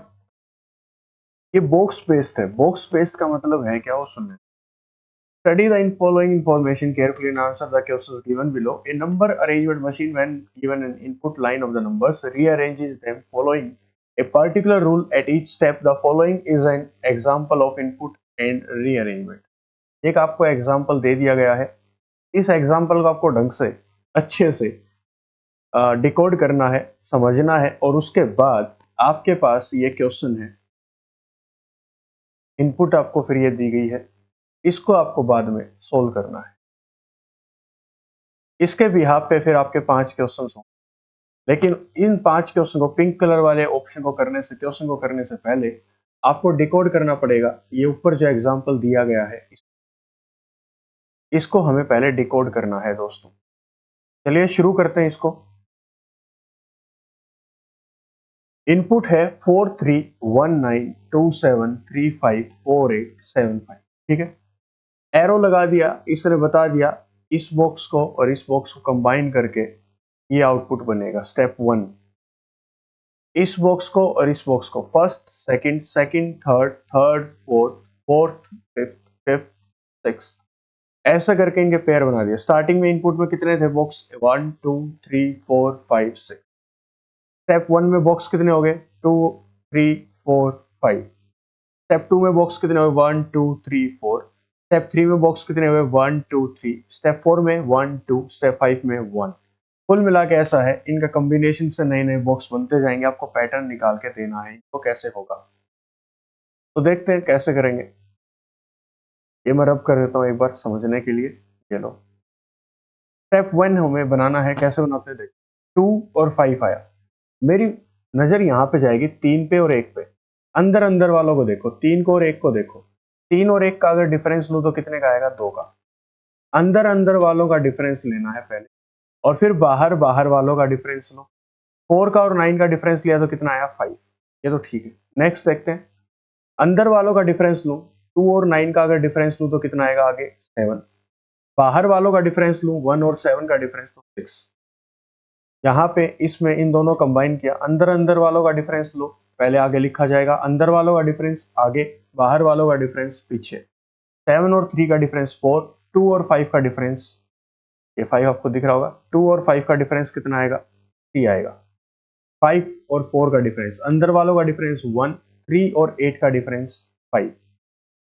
Speaker 1: ये बॉक्स बेस्ड है। बॉक्स बेस्ड का मतलब है क्या, वो सुनने। Study the following information carefully and answer the questions given below. A number arrangement machine, when given an input line of the numbers, rearranges them following a particular rule at each step. The following is an example of input and rearrangement. एक आपको example दे दिया गया है। इस example को आपको ढंग से अच्छे से डिकोड करना है, समझना है, और उसके बाद आपके पास ये क्वेश्चन है। इनपुट आपको फिर ये दी गई है, इसको आपको बाद में सोल्व करना है। इसके बिहाफ पे फिर आपके 5 क्वेश्चन होंगे, लेकिन इन 5 क्वेश्चन को, पिंक कलर वाले ऑप्शन को करने से, क्वेश्चन को करने से पहले आपको डिकोड करना पड़ेगा। ये ऊपर जो एग्जाम्पल दिया गया है, इसको हमें पहले डिकोड करना है दोस्तों। चलिए शुरू करते हैं इसको। इनपुट है 431927354875। ठीक है, एरो लगा दिया, इसने बता दिया इस बॉक्स को और इस बॉक्स को कंबाइन करके ये आउटपुट बनेगा। स्टेप 1, इस बॉक्स को और इस बॉक्स को, first second, second third, third fourth, fourth fifth, fifth sixth, ऐसा करके इनके पेयर बना दिया। स्टार्टिंग में इनपुट में कितने थे बॉक्स, 1 2 3 4 5 6। स्टेप 1 में बॉक्स कितने हो गए, 2 3 4 5। स्टेप 2 में बॉक्स कितने हो गए, 1 2 3 4। स्टेप 3 में बॉक्स कितने हुए, 1 2 3। स्टेप 4 में 1 2। स्टेप 5 में 1। कुल मिला के ऐसा है, इनका कॉम्बिनेशन से नए नए बॉक्स बनते जाएंगे। आपको पैटर्न निकाल के देना है, इनको कैसे होगा तो देखते हैं कैसे करेंगे। ये मैं रब कर देता हूँ एक बार समझने के लिए। ये लो, स्टेप 1 हमें बनाना है। कैसे बनाते हैं, देखो 2 और 5 आया, मेरी नजर यहाँ पे जाएगी 3 पे और 1 पे। अंदर अंदर वालों को देखो, 3 को और 1 को देखो। 3 और 1 का अगर डिफरेंस लूँ तो कितने का आएगा, 2 का। अंदर अंदर वालों का डिफरेंस लेना है पहले, और फिर बाहर बाहर वालों का डिफरेंस लो। 4 का और 9 का डिफरेंस लिया तो कितना आया, 5। ये तो ठीक है। नेक्स्ट देखते हैं, अंदर वालों का डिफरेंस लूं, 2 और 9 का अगर डिफरेंस लूं तो कितना आएगा आगे, 7। बाहर वालों का डिफरेंस लूं, 1 और 7 का डिफरेंस तो 6। यहाँ पे इसमें इन दोनों कंबाइन किया। अंदर अंदर वालों का डिफरेंस लो, पहले आगे लिखा जाएगा। अंदर वालों का डिफरेंस आगे, बाहर वालों का डिफरेंस पीछे। 7 और 3 का डिफरेंस 4, 2 और 5 का डिफरेंस, ये 5 आपको दिख रहा होगा। 2 और 5 का डिफरेंस कितना आएगा, 3 आएगा। 5 और 4 का डिफरेंस, अंदर वालों का डिफरेंस 1, 3 और 8 का डिफरेंस 5।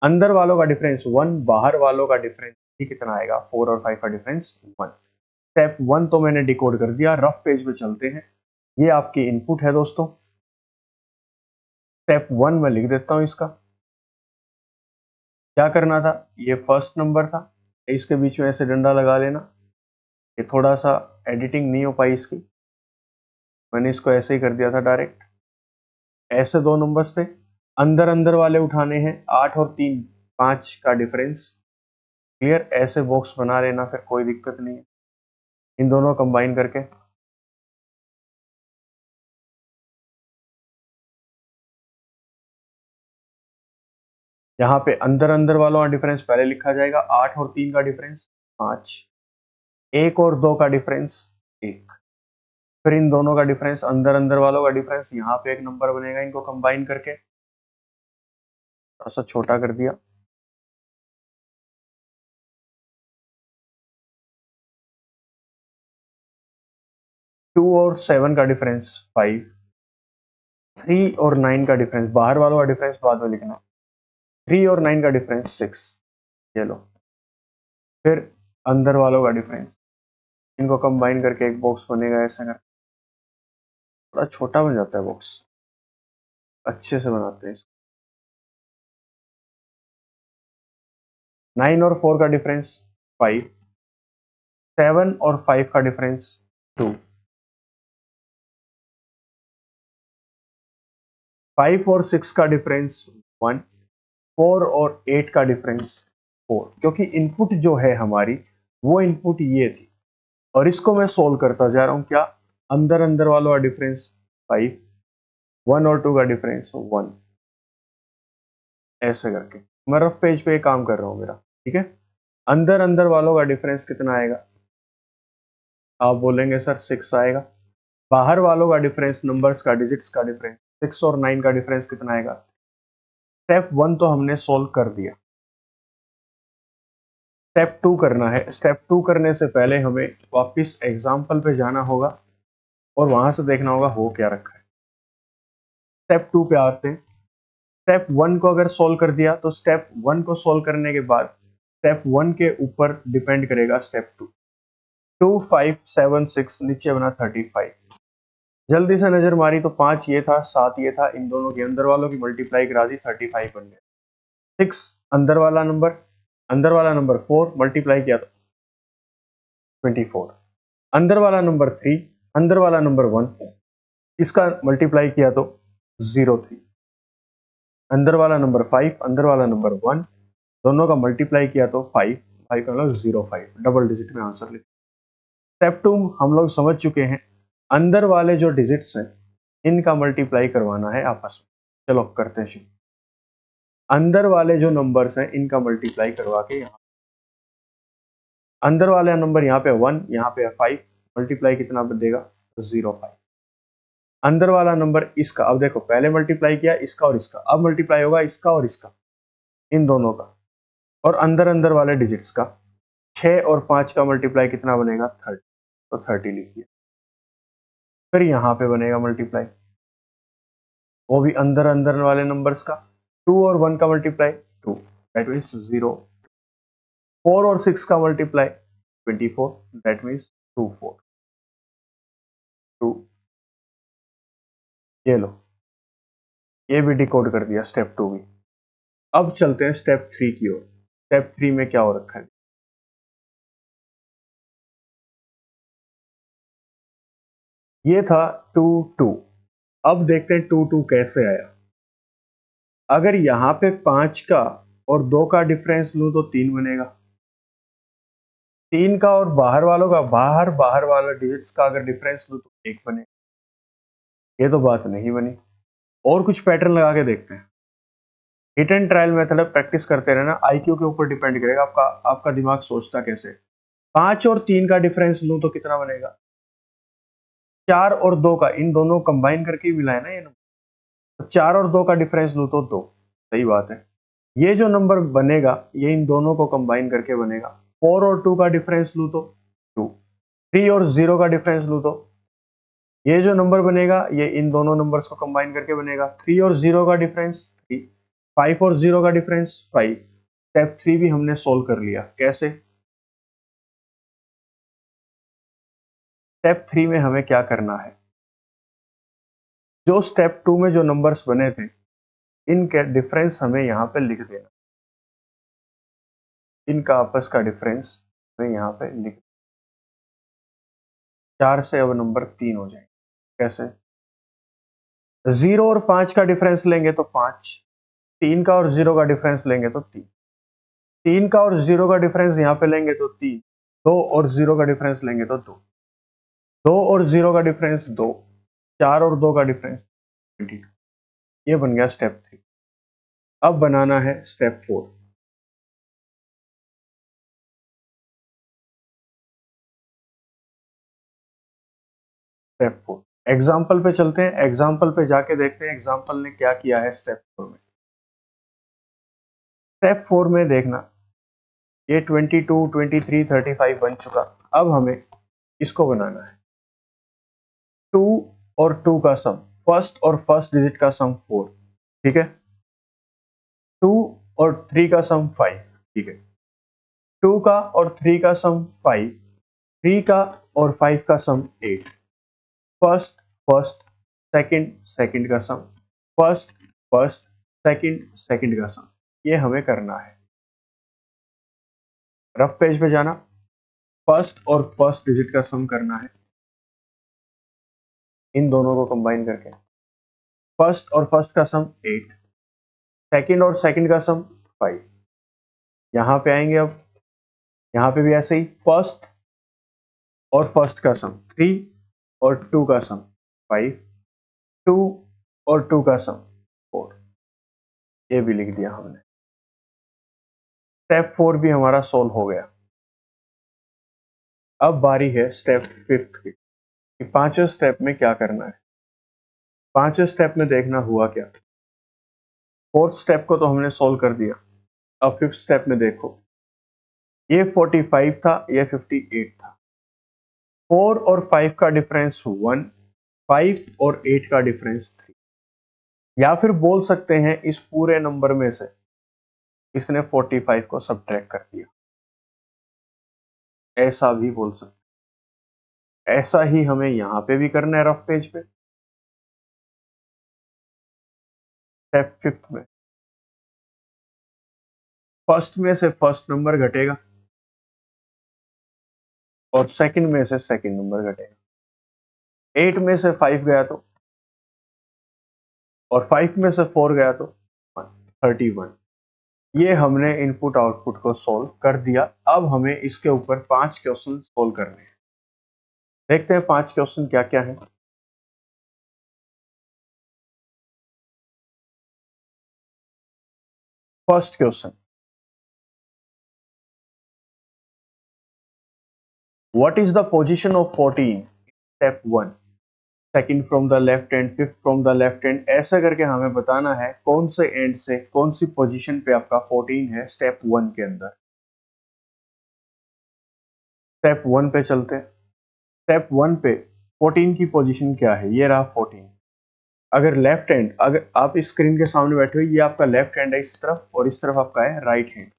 Speaker 1: अंदर वालों का डिफरेंस 1, बाहर वालों का डिफरेंस ही कितना आएगा, 4 और 5 का डिफरेंस 1। स्टेप 1 तो मैंने डिकोड कर दिया। रफ पेज पे चलते हैं। ये आपकी इनपुट है दोस्तों। स्टेप 1 में लिख देता हूं इसका। क्या करना था, ये फर्स्ट नंबर था, इसके बीच में ऐसे डंडा लगा लेना। ये थोड़ा सा एडिटिंग नहीं हो पाई इसकी, मैंने इसको ऐसे ही कर दिया था डायरेक्ट। ऐसे 2 नंबर्स थे, अंदर अंदर वाले उठाने हैं। 8 और 3 5 का डिफरेंस। क्लियर, ऐसे बॉक्स बना लेना, फिर कोई दिक्कत नहीं है। इन दोनों कंबाइन करके यहाँ पे अंदर अंदर वालों का डिफरेंस पहले लिखा जाएगा। 8 और 3 का डिफरेंस 5, 1 और 2 का डिफरेंस 1। फिर इन दोनों का डिफरेंस, अंदर अंदर वालों का डिफरेंस, यहाँ पे एक नंबर बनेगा। इनको कंबाइन करके थोड़ा सा छोटा कर दिया। 2 और 7 का डिफरेंस 5, 3 और 9 का डिफरेंस, बाहर वालों का डिफरेंस बाद में लिखना, 3 और 9 का डिफरेंस 6। ये लो, फिर अंदर वालों का डिफरेंस, इनको कंबाइन करके एक बॉक्स बनेगा। ऐसा कर, थोड़ा छोटा बन जाता है बॉक्स, अच्छे से बनाते हैं इसको। 9 और 4 का डिफरेंस 5, 7 और 5 का डिफरेंस 2, 5 और 6 का डिफरेंस 1, 4 और 8 का डिफरेंस 4। क्योंकि इनपुट जो है हमारी, वो इनपुट ये थी, और इसको मैं सोल्व करता जा रहा हूं। क्या, अंदर अंदर वालों का डिफरेंस 5, 1 और 2 का डिफरेंस 1, ऐसे करके मैं रफ पेज पे काम कर रहा हूं मेरा। ठीक है, अंदर अंदर वालों का डिफरेंस कितना आएगा, आप बोलेंगे सर 6 आएगा। बाहर वालों का डिफरेंस, नंबर्स का, डिजिट्स का डिफरेंस, 6 और 9 का डिफरेंस कितना आएगा, स्टेप 1 तो हमने सोल्व कर दिया, स्टेप 2 करना है। स्टेप 2 करने से पहले हमें वापस एग्जाम्पल पे जाना होगा और वहां से देखना होगा हो क्या रखा है। स्टेप 2 पे आते हैं। स्टेप 1 को अगर सोल्व कर दिया तो स्टेप 1 को सोल्व करने के बाद स्टेप 1 के ऊपर डिपेंड करेगा स्टेप 2। 2 5 7 6 नीचे बना 35। जल्दी से नजर मारी तो 5 ये था, 7 ये था, इन दोनों के अंदर वालों की मल्टीप्लाई करा दी, 35 बन गया। 6 अंदर वाला नंबर 4 मल्टीप्लाई किया तो 24। अंदर वाला नंबर 3, अंदर वाला नंबर 1, इसका मल्टीप्लाई किया तो 03। अंदर वाला नंबर 5, अंदर वाला नंबर 1, दोनों का मल्टीप्लाई किया तो 5, 5 का मतलब 05, डबल डिजिट में आंसर लिखा। स्टेप 2 हम लोग समझ चुके हैं, अंदर वाले जो डिजिट्स हैं इनका मल्टीप्लाई करवाना है आपस में। चलो करते हैं शुरू। अंदर वाले जो नंबर्स हैं इनका मल्टीप्लाई करवा के यहाँ अंदर वाला नंबर यहाँ पे 1, यहाँ पे 5, मल्टीप्लाई कितना देगा 05। अंदर वाला नंबर इसका, अब देखो पहले मल्टीप्लाई किया इसका और इसका, अब मल्टीप्लाई होगा इसका और इसका, इन दोनों का, और अंदर अंदर वाले डिजिट्स का। 6 और 5 का मल्टीप्लाई कितना बनेगा 30, तो 30 लिखिए। फिर यहाँ पे बनेगा मल्टीप्लाई, वो भी अंदर अंदर वाले नंबर्स का। 2 और 1 का मल्टीप्लाई 2, दैट मीन्स 0। 4 और 6 का मल्टीप्लाई 24, दैट मीन्स 24 2। ये लो, ये भी डिकोड कर दिया स्टेप 2 भी। अब चलते हैं स्टेप 3 की ओर। स्टेप 3 में क्या हो रखा है, ये था 2 2। अब देखते हैं 2 2 कैसे आया। अगर यहाँ पे 5 का और 2 का डिफरेंस लूं तो 3 बनेगा। 3 का और बाहर वालों का, बाहर बाहर वाला डिजिट्स का अगर डिफरेंस लूं तो 1 बनेगा। ये तो बात नहीं बनी। और कुछ पैटर्न लगा के देखते हैं। Hit and trial method, practice करते रहना, आईक्यू के ऊपर डिपेंड करेगा आपका दिमाग सोचता कैसे। 5 और 3 का डिफरेंस लूं तो कितना बनेगा, 4 और 2 का, इन दोनों कंबाइन करके ही मिला है ना ये नंबर। तो 4 और 2 का डिफरेंस लूं तो 2, सही बात है। ये जो नंबर बनेगा ये इन दोनों को कंबाइन करके बनेगा। 4 और 2 का डिफरेंस लूं तो 2, 3 और 0 का डिफरेंस लूं तो ये जो नंबर बनेगा ये इन दोनों नंबर्स को कंबाइन करके बनेगा। 3 और 0 का डिफरेंस 3, 5 और 0 का डिफरेंस 5। स्टेप 3 भी हमने सोल्व कर लिया। कैसे? स्टेप 3 में हमें क्या करना है, जो स्टेप 2 में जो नंबर्स बने थे इनके डिफरेंस हमें यहाँ पे लिख देना। इनका आपस का डिफरेंस हमें यहाँ पे लिख, 4 से अब नंबर 3 हो जाएंगे। कैसे? 0 और 5 का डिफरेंस लेंगे तो 5, 3 का और 0 का डिफरेंस लेंगे तो 3, 3 का और 0 का डिफरेंस यहाँ पे लेंगे तो 3, 2 और 0 का डिफरेंस लेंगे तो 2, 2 और 0 का डिफरेंस 2, 4 और 2 का डिफरेंस 22। ये बन गया स्टेप 3। अब बनाना है स्टेप 4। स्टेप 4 एग्जाम्पल पे चलते हैं, एग्जाम्पल पे जाके देखते हैं एग्जाम्पल ने क्या किया है स्टेप 4 में। स्टेप 4 में देखना, ये 22 23 35 बन चुका। अब हमें इसको बनाना है। 2 और 2 का सम, फर्स्ट और फर्स्ट डिजिट का सम 4, ठीक है। 2 और 3 का सम 5, ठीक है। 2 का और 3 का सम 5, 3 का और 5 का सम 8। फर्स्ट फर्स्ट सेकंड सेकंड का सम, फर्स्ट फर्स्ट सेकंड सेकंड का सम, ये हमें करना है। रफ पेज पे जाना, फर्स्ट और फर्स्ट डिजिट का सम करना है, इन दोनों को कंबाइन करके। फर्स्ट और फर्स्ट का सम 8, सेकंड और सेकंड का सम 5। यहां पे आएंगे, अब यहां पे भी ऐसे ही, फर्स्ट और फर्स्ट का सम 3 और 2 का सम 5, 2 और 2 का सम 4, ये भी लिख दिया हमने। स्टेप 4 भी हमारा सोल्व हो गया। अब बारी है स्टेप 5 की। पांचवें स्टेप में क्या करना है। पांचवें स्टेप में देखना हुआ क्या, फोर्थ स्टेप को तो हमने सोल्व कर दिया। अब फिफ्थ स्टेप में देखो, ये 45 था, ये 58 था। 4 और 5 का डिफरेंस 1, 5 और 8 का डिफरेंस 3। या फिर बोल सकते हैं इस पूरे नंबर में से इसने 45 को सब्ट्रैक्ट कर दिया, ऐसा भी बोल सकते हैं। ऐसा ही हमें यहां पे भी करना है रफ पेज पे। स्टेप फिफ्थ में फर्स्ट में से फर्स्ट नंबर घटेगा और सेकंड में से सेकंड नंबर घटेगा। 8 में से 5 गया तो, और 5 में से 4 गया तो 31। ये हमने इनपुट आउटपुट को सोल्व कर दिया। अब हमें इसके ऊपर 5 क्वेश्चन सोल्व करने हैं। देखते हैं 5 क्वेश्चन क्या क्या है। First question, what is the position of 14? Step 1, second from the left and, fifth from the left and, ऐसा करके हमें बताना है कौन से एंड से कौन सी पोजीशन पे आपका 14 है स्टेप 1 के अंदर। स्टेप 1 पे चलते हैं। स्टेप 1 पे 14 की पोजीशन क्या है? ये रहा 14। अगर लेफ्ट हैंड, अगर आप इस स्क्रीन के सामने बैठे हो, ये आपका लेफ्ट हैंड है इस तरफ, और इस तरफ आपका है राइट हैंड।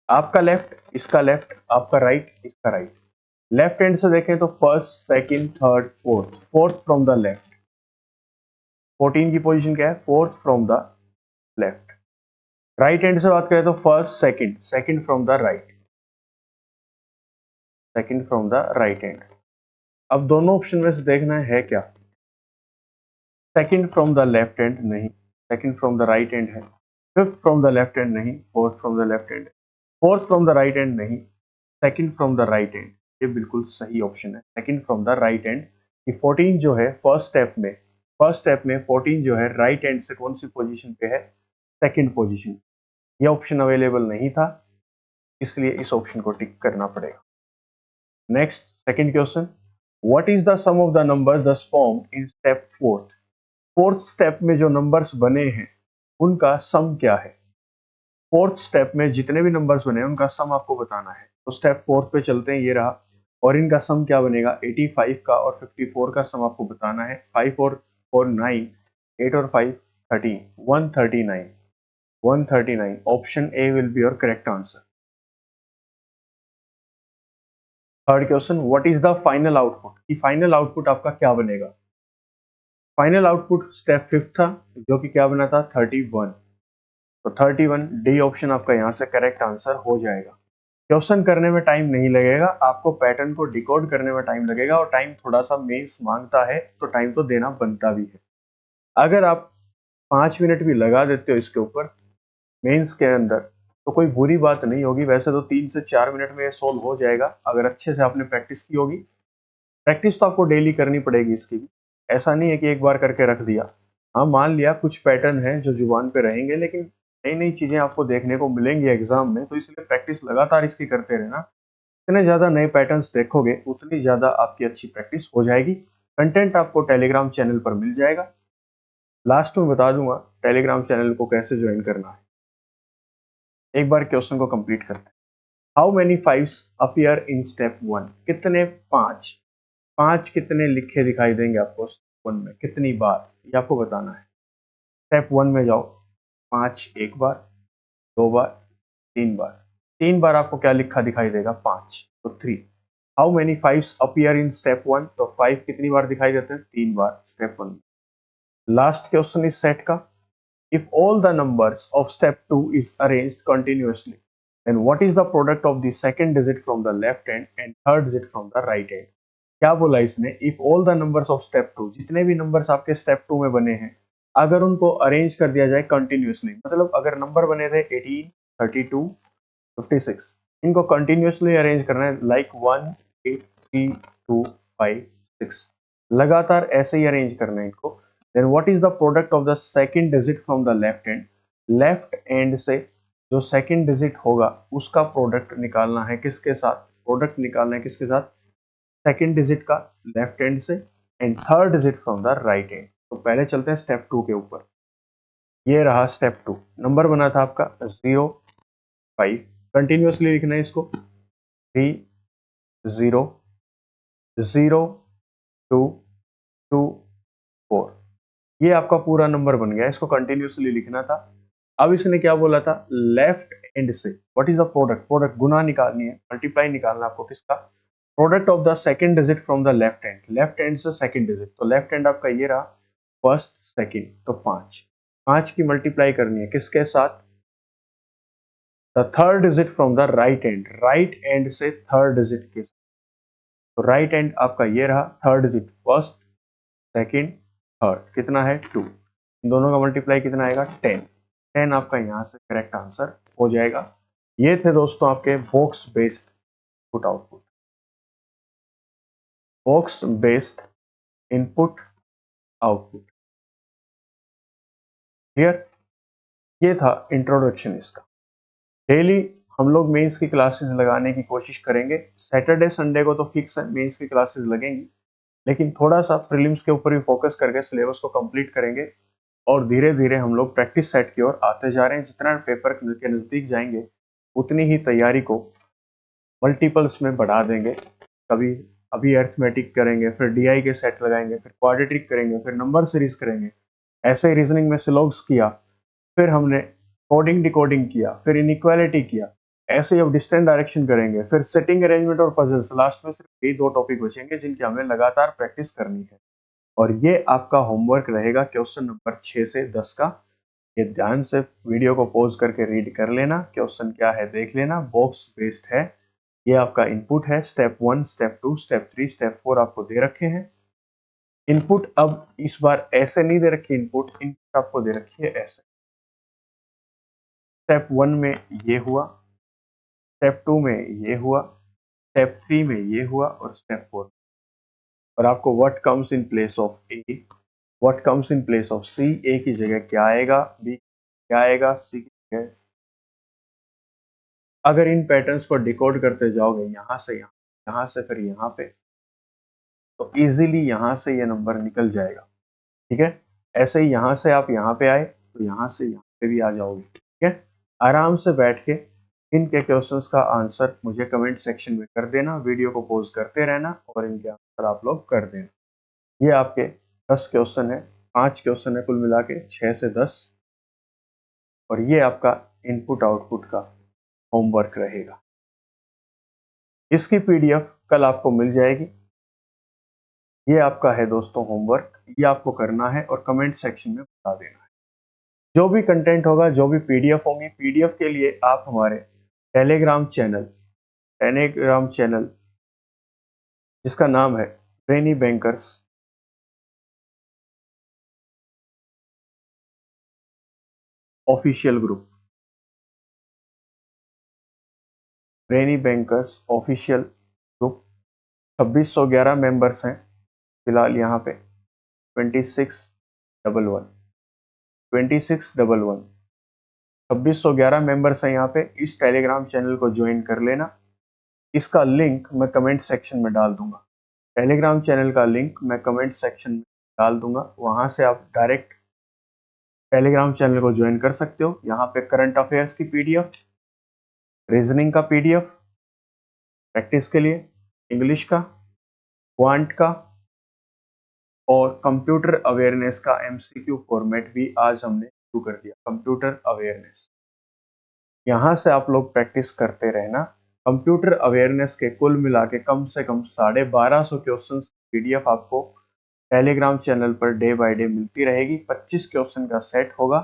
Speaker 1: आपका लेफ्ट, इसका लेफ्ट, आपका राइट, इसका राइट। लेफ्ट हैंड से देखें तो first, second, third, fourth, fourth from the left. 14 की पोजीशन क्या है? Fourth from the left. Right hand से बात करें तो first, second, second from the right, second from the right hand. अब दोनों ऑप्शन में से देखना है क्या? Second from the left hand नहीं, second from the right hand है। Fifth from the left hand नहीं, fourth from the left hand. Fourth from the right hand नहीं, second from the right hand. ये बिल्कुल सही ऑप्शन है, second from the right hand. कि 14 जो है फर्स्ट स्टेप में 14 जो है राइट हैंड से कौन सी पोजीशन पे है? Second position. ये ऑप्शन अवेलेबल नहीं था, इसलिए इस ऑप्शन को टिक करना पड़ेगा। Next, second question, what is the sum of the number thus form in step fourth? Fourth step में जो नंबर्स बने हैं उनका सम क्या है? फोर्थ स्टेप में जितने भी नंबर्स बने हैं उनका सम आपको बताना है। तो स्टेप फोर्थ पे चलते हैं, ये रहा। और इनका सम क्या बनेगा? 85 का और 54 का सम आपको बताना है। 5 और 4 9, 8 और 5 13, 139। 139 option A will be your correct answer. Third question, what is the final output? कि फाइनल आउटपुट आपका क्या बनेगा? फाइनल आउटपुट स्टेप फिफ्थ था, जो कि क्या बना था? 31। तो 31 डी ऑप्शन आपका यहां से करेक्ट आंसर हो जाएगा। क्वेश्चन करने में टाइम नहीं लगेगा, आपको पैटर्न को डिकोड करने में टाइम लगेगा, और टाइम थोड़ा सा मेंस मांगता है तो टाइम तो देना बनता भी है। अगर आप 5 मिनट भी लगा देते हो इसके ऊपर मेंस के अंदर तो कोई बुरी बात नहीं होगी। वैसे तो 3 से 4 मिनट में सोल्व हो जाएगा अगर अच्छे से आपने प्रैक्टिस की होगी। प्रैक्टिस तो आपको डेली करनी पड़ेगी इसकी भी। ऐसा नहीं है कि एक बार करके रख दिया। हाँ, मान लिया कुछ पैटर्न है जो जुबान पे रहेंगे, लेकिन नई नई चीजें आपको देखने को मिलेंगी एग्जाम में, तो इसलिए प्रैक्टिस लगातार इसकी करते रहना। जितने ज्यादा नए पैटर्न्स देखोगे उतनी ज्यादा आपकी अच्छी प्रैक्टिस हो जाएगी। कंटेंट आपको टेलीग्राम चैनल पर मिल जाएगा। लास्ट में बता दूंगा टेलीग्राम चैनल को कैसे ज्वाइन करना है। एक बार क्वेश्चन को कंप्लीट करते हैं। How many fives appear in step 1? कितने पांच, पांच कितने लिखे दिखाई देंगे आपको स्टेप 1 में, कितनी बार, ये आपको बताना है। स्टेप 1 में जाओ, 5 एक बार, 2 बार, 3 बार। 3 बार आपको क्या लिखा दिखाई देगा? 5, तो 3। How many fives appear in step 1? तो 5 कितनी बार दिखाई देते हैं? 3 बार स्टेप 1 में। लास्ट क्वेश्चन इस सेट का, if all the numbers of step 2 is arranged continuously, then what is the product of the second digit from the left hand and third digit from the right hand? क्या बोला इसने? if all the numbers of step 2, जितने भी numbers आपके step 2 में बने हैं, अगर उनको अरेंज कर दिया जाए कंटिन्यूसली, मतलब अगर नंबर बने थे 18, 32, 56, इनको कंटिन्यूसली अरेंज करना है, लाइक 1, 8, 3, 2, 5, 6, लगातार ऐसे ही अरेंज करना है इनको। Then what is the product of the second digit from the left hand? Left hand से जो सेकंड डिजिट होगा उसका प्रोडक्ट निकालना है, किसके साथ? प्रोडक्ट निकालना है किसके साथ? सेकंड डिजिट का लेफ्ट हैंड से, and third digit from the right hand. तो पहले चलते हैं स्टेप 2 के ऊपर। ये रहा स्टेप 2। नंबर बना था आपका 0 5, कंटिन्यूअसली लिखना है इसको 3 0 0 2 2 4। ये आपका पूरा नंबर बन गया, इसको कंटिन्यूअसली लिखना था। अब इसने क्या बोला था, लेफ्ट एंड से what is the product, product गुना निकालनी है, मल्टीप्लाई निकालना आपको किसका, product of the second digit from the left hand, left hand से सेकंड डिजिट, तो लेफ्ट हैंड आपका ये रहा फर्स्ट सेकंड, तो 5, 5 की मल्टीप्लाई करनी है किसके साथ, the third digit from the right hand, right hand से थर्ड डिजिट के साथ, तो राइट हैंड आपका ये रहा third digit, first second third, कितना है 2, इन दोनों का मल्टीप्लाई कितना आएगा 10, 10 आपका यहां से करेक्ट आंसर हो जाएगा। ये थे दोस्तों आपके box based input output, box based input output. Clear, ये था इंट्रोडक्शन इसका। डेली हम लोग मेंस की क्लासेस लगाने की कोशिश करेंगे, सैटरडे संडे को तो फिक्स है मेंस की क्लासेस लगेंगी, लेकिन थोड़ा सा प्रीलिम्स के ऊपर भी फोकस करके सिलेबस को कंप्लीट करेंगे और धीरे धीरे हम लोग प्रैक्टिस सेट की ओर आते जा रहे हैं। जितना पेपर के नजदीक जाएंगे उतनी ही तैयारी को मल्टीपल्स में बढ़ा देंगे। कभी अभी अर्थमेटिक करेंगे, फिर डीआई के सेट लगाएंगे, फिर क्वाड्रेटिक करेंगे, फिर नंबर सीरीज करेंगे, ऐसे ही रीजनिंग में स्लोग्स किया, फिर हमने कोडिंग डिकोडिंग किया, फिर इनइक्वालिटी किया, ऐसे ही अब डिस्टेंट डायरेक्शन करेंगे, फिर सेटिंग अरेंजमेंट और पजल्स, लास्ट में सिर्फ यही 2 टॉपिक बचेंगे जिनकी हमें लगातार प्रैक्टिस करनी है। और ये आपका होमवर्क रहेगा क्वेश्चन नंबर 6 से 10 का। ये ध्यान से वीडियो को पॉज करके रीड कर लेना, क्वेश्चन क्या है देख लेना, बॉक्स बेस्ड है। ये आपका इनपुट है, स्टेप 1, स्टेप 2, स्टेप 3, स्टेप 4 आपको दे रखे हैं। इनपुट अब इस बार ऐसे नहीं दे रखी, इनपुट आपको दे रखी है ऐसे। स्टेप 1 में ये हुआ, स्टेप 2 में ये हुआ, स्टेप 3 में ये हुआ और स्टेप 4, और आपको what comes in place of A, what comes in place of C, A की जगह क्या आएगा, बी क्या आएगा, सी की जगह। अगर इन पैटर्न्स को डिकोड करते जाओगे यहां से यहां, यहां से फिर यहां पे, तो इजीली यहां से ये नंबर निकल जाएगा। ठीक है, ऐसे ही यहां से आप यहां पे आए तो यहां से यहां पे भी आ जाओगे। ठीक है, आराम से बैठ के इनके क्वेश्चंस का आंसर मुझे कमेंट सेक्शन में कर देना, वीडियो को पॉज करते रहना और इनके आंसर आप लोग कर देना। ये आपके 10 क्वेश्चन है, 5 क्वेश्चन है कुल मिला के 6 से 10, और ये आपका इनपुट आउटपुट का होमवर्क रहेगा। इसकी पीडीएफ कल आपको मिल जाएगी। ये आपका है दोस्तों होमवर्क, ये आपको करना है और कमेंट सेक्शन में बता देना है। जो भी कंटेंट होगा, जो भी पीडीएफ होंगी, पीडीएफ के लिए आप हमारे टेलीग्राम चैनल जिसका नाम है brainy bankers official group, brainy bankers official group, 2611 members हैं फिलहाल यहाँ पे, 2611 2611 मेंबर्स हैं यहाँ पे। इस टेलीग्राम चैनल को ज्वाइन कर लेना, इसका लिंक मैं कमेंट सेक्शन में डाल दूंगा। टेलीग्राम चैनल का लिंक मैं कमेंट सेक्शन में डाल दूंगा, वहां से आप डायरेक्ट टेलीग्राम चैनल को ज्वाइन कर सकते हो। यहाँ पे करंट अफेयर्स की पीडीएफ, रीजनिंग का पीडीएफ, प्रैक्टिस के लिए इंग्लिश का, क्वांट का और कंप्यूटर अवेयरनेस का एमसीक्यू फॉर्मेट भी आज हमने शुरू कर दिया। कंप्यूटर अवेयरनेस, यहाँ से आप लोग प्रैक्टिस करते रहना। कंप्यूटर अवेयरनेस के कुल मिला के कम से कम 1250 क्वेश्चन पीडीएफ आपको Telegram channel per day by day मिलती रहेगी। 25 क्वेश्चन का सेट होगा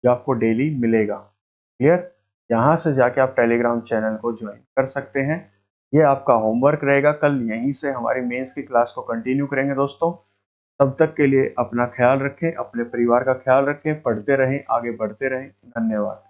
Speaker 1: जो आपको डेली मिलेगा। क्लियर, यहाँ से जाके आप टेलीग्राम चैनल को ज्वाइन कर सकते हैं। ये आपका होमवर्क रहेगा, कल यहीं से हमारी मेंस की क्लास को कंटिन्यू करेंगे दोस्तों। तब तक के लिए अपना ख्याल रखें, अपने परिवार का ख्याल रखें, पढ़ते रहें, आगे बढ़ते रहें। धन्यवाद।